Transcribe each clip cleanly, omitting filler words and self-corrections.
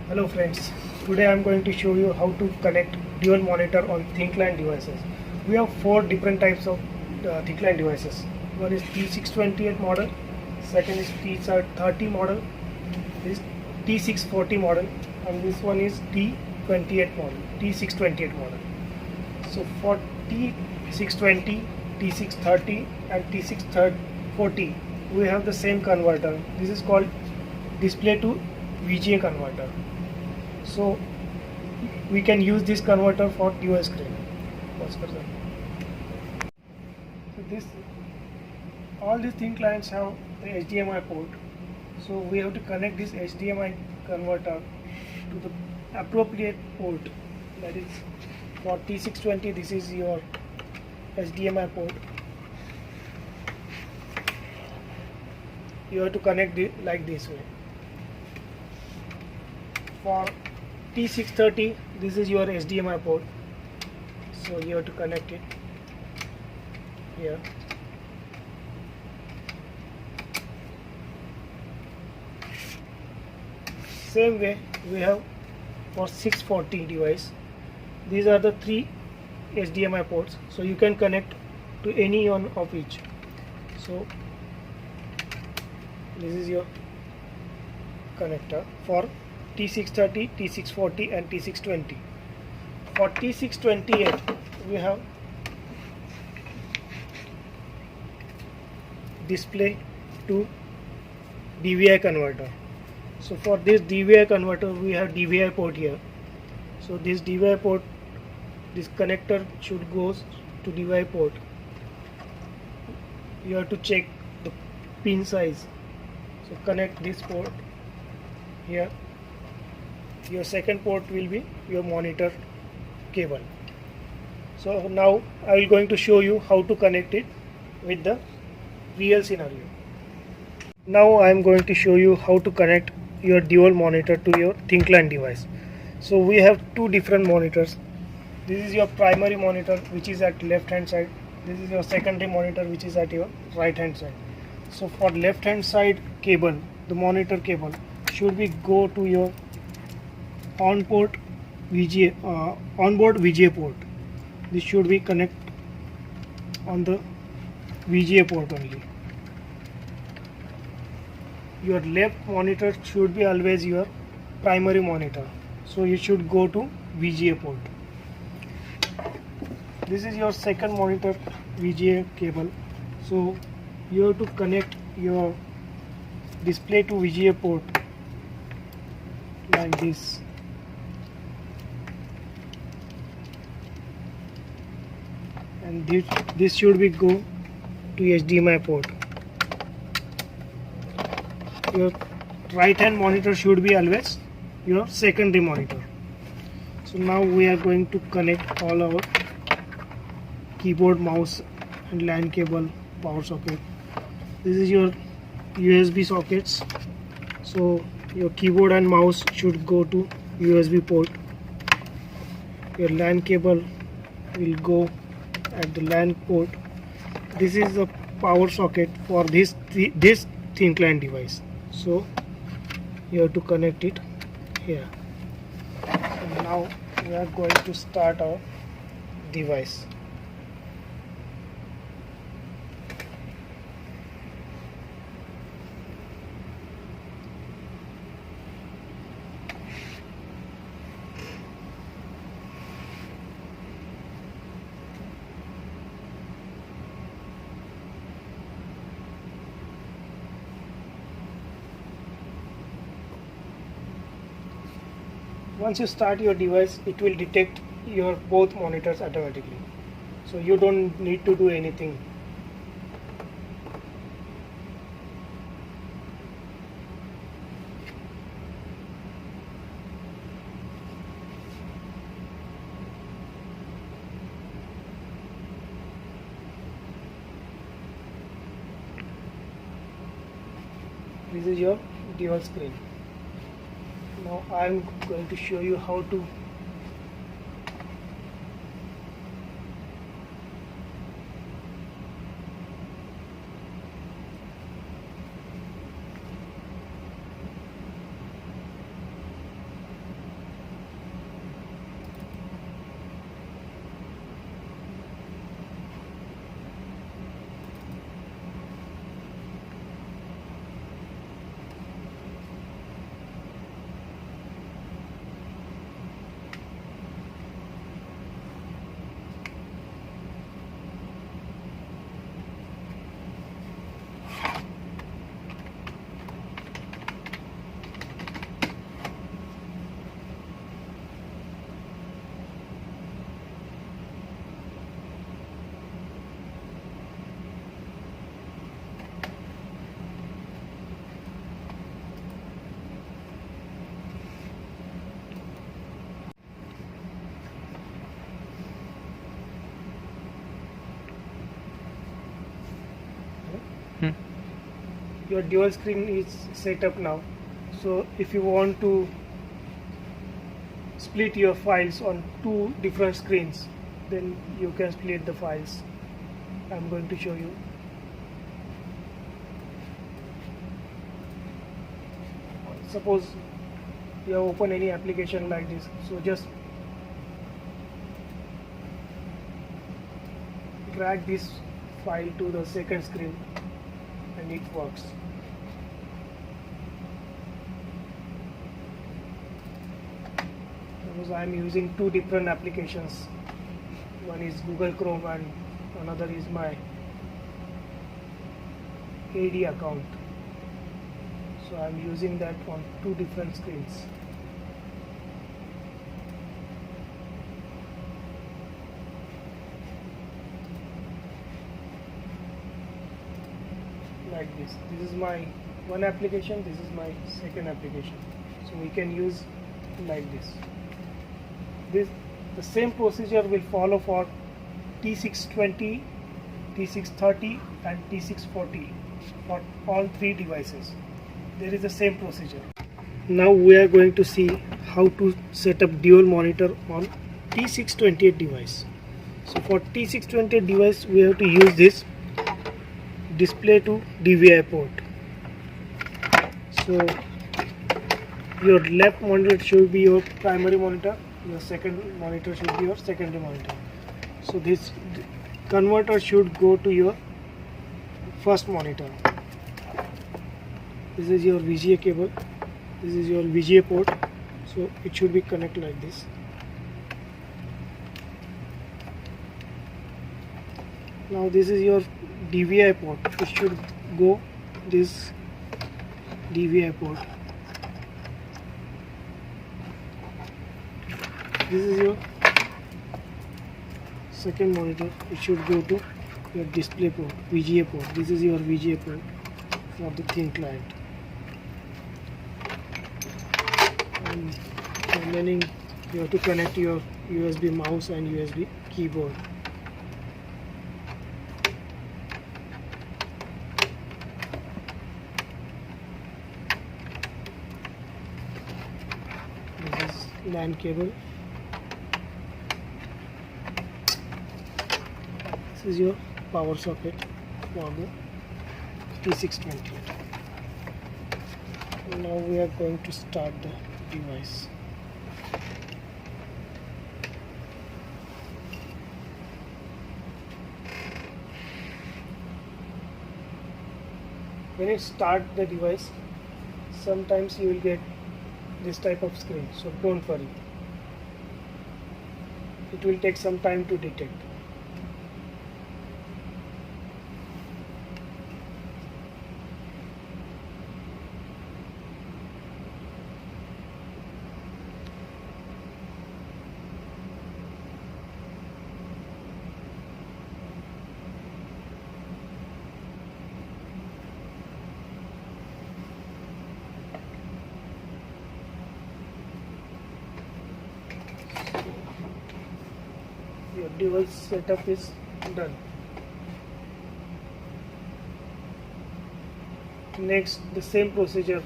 Hello friends, today I am going to show you how to connect dual monitor on thin client devices. We have four different types of thin client devices. One is T628 model, second is T30 model, this T640 model, and this one is T28 model, T628 model. So for T620, T630 and T640 we have the same converter. This is called display to VGA converter. So we can use this converter for dual screen. So this all these thin clients have the HDMI port. So we have to connect this HDMI converter to the appropriate port. That is for T620. This is your HDMI port. You have to connect it like this way. For T630, this is your HDMI port, so you have to connect it here. Same way we have for 640 device. These are the three HDMI ports, so you can connect to any one of each. So this is your connector for T630, T640 and T620. For T628 we have display to DVI converter. So for this DVI converter we have DVI port here. So this DVI port, this connector should go to DVI port. You have to check the pin size. So connect this port here. Your second port will be your monitor cable. So now I will going to show you how to connect it with the real scenario. Now I am going to show you how to connect your dual monitor to your thin client device. So we have two different monitors. This is your primary monitor, which is at left hand side. This is your secondary monitor, which is at your right hand side. So for left hand side cable, the monitor cable should be go to your onboard VGA port. This should be connect on the VGA port only. Your left monitor should be always your primary monitor, so you should go to VGA port. This is your second monitor VGA cable, so you have to connect your display to VGA port like this. And this should be go to HDMI port. Your right hand monitor should be always your secondary monitor. So now we are going to connect all our keyboard, mouse and LAN cable, power socket. This is your USB sockets. So your keyboard and mouse should go to USB port. Your LAN cable will go at the LAN port. This is the power socket for this thin client device. So you have to connect it here. And now we are going to start our device. Once you start your device, it will detect your both monitors automatically, so you don't need to do anything. This is your dual screen. Now I am going to show you how to your dual screen is set up now. So if you want to split your files on two different screens, then you can split the files. I'm going to show you. Suppose you have opened any application like this, so just drag this file to the second screen and it works. Suppose I am using two different applications. One is Google Chrome and another is my AD account. So I am using that on two different screens. Like this. This is my one application, this is my second application. So we can use like this. The same procedure will follow for T620, T630 and T640 for all three devices. There is the same procedure. Now we are going to see how to set up dual monitor on T628 device. So for T628 device we have to use this display to DVI port. So your left monitor should be your primary monitor, your second monitor should be your secondary monitor. So this converter should go to your first monitor. This is your VGA cable, this is your VGA port, so it should be connected like this. Now this is your DVI port, it should go this DVI port. This is your second monitor, it should go to your display port, VGA port. This is your VGA port for the thin client. And remaining you have to connect your USB mouse and USB keyboard. This is LAN cable. This is your power socket for the T628. Now we are going to start the device. When you start the device, sometimes you will get this type of screen, so don't worry. It will take some time to detect. Your device setup is done. Next, the same procedure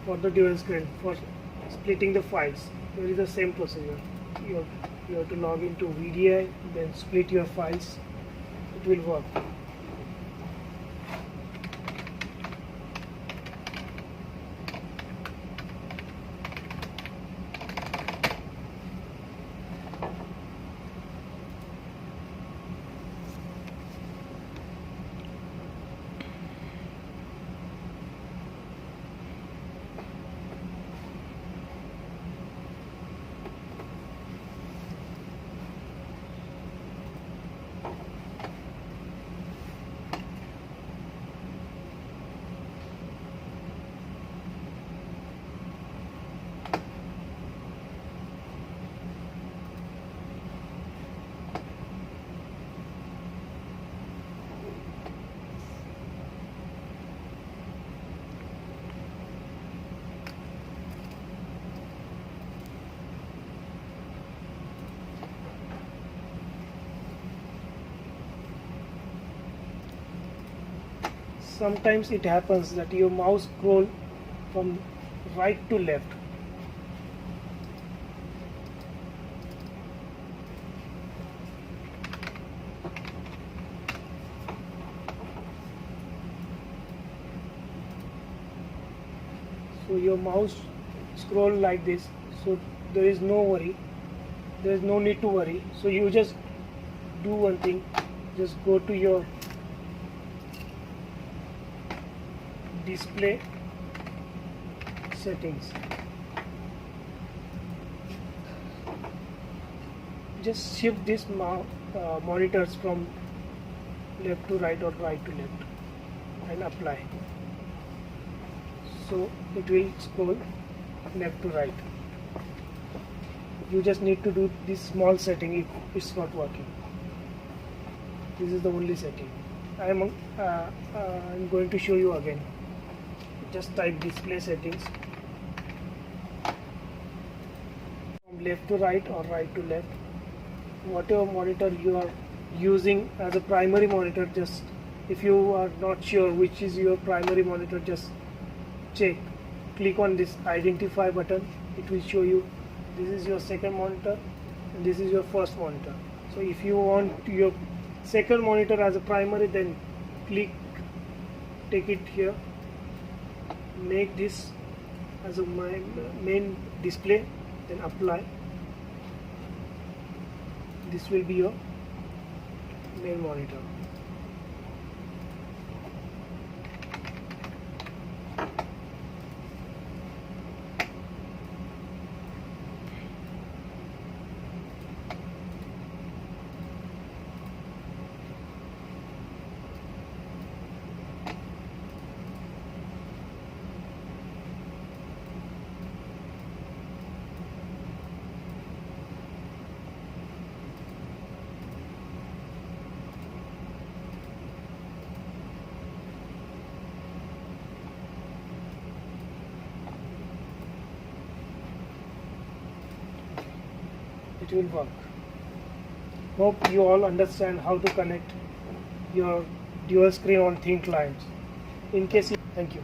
for the dual screen for splitting the files. There is the same procedure. You have to log into VDI, then split your files. It will work. sometimes it happens that your mouse scroll from right to left. So your mouse scroll like this, so there is no worry, there is no need to worry. So you just do one thing, just go to your display settings, just shift this monitors from left to right or right to left and apply. So it will scroll left to right. You just need to do this small setting if it's not working. This is the only setting. I'm going to show you again. Just type display settings, from left to right or right to left. Whatever monitor you are using as a primary monitor, just if you are not sure which is your primary monitor, just check, click on this identify button. It will show you this is your second monitor and this is your first monitor. So if you want your second monitor as a primary, then click, take it here, make this as a main display, then apply. This will be your main monitor. It will work. Hope you all understand how to connect your dual screen on thin clients. In case, thank you.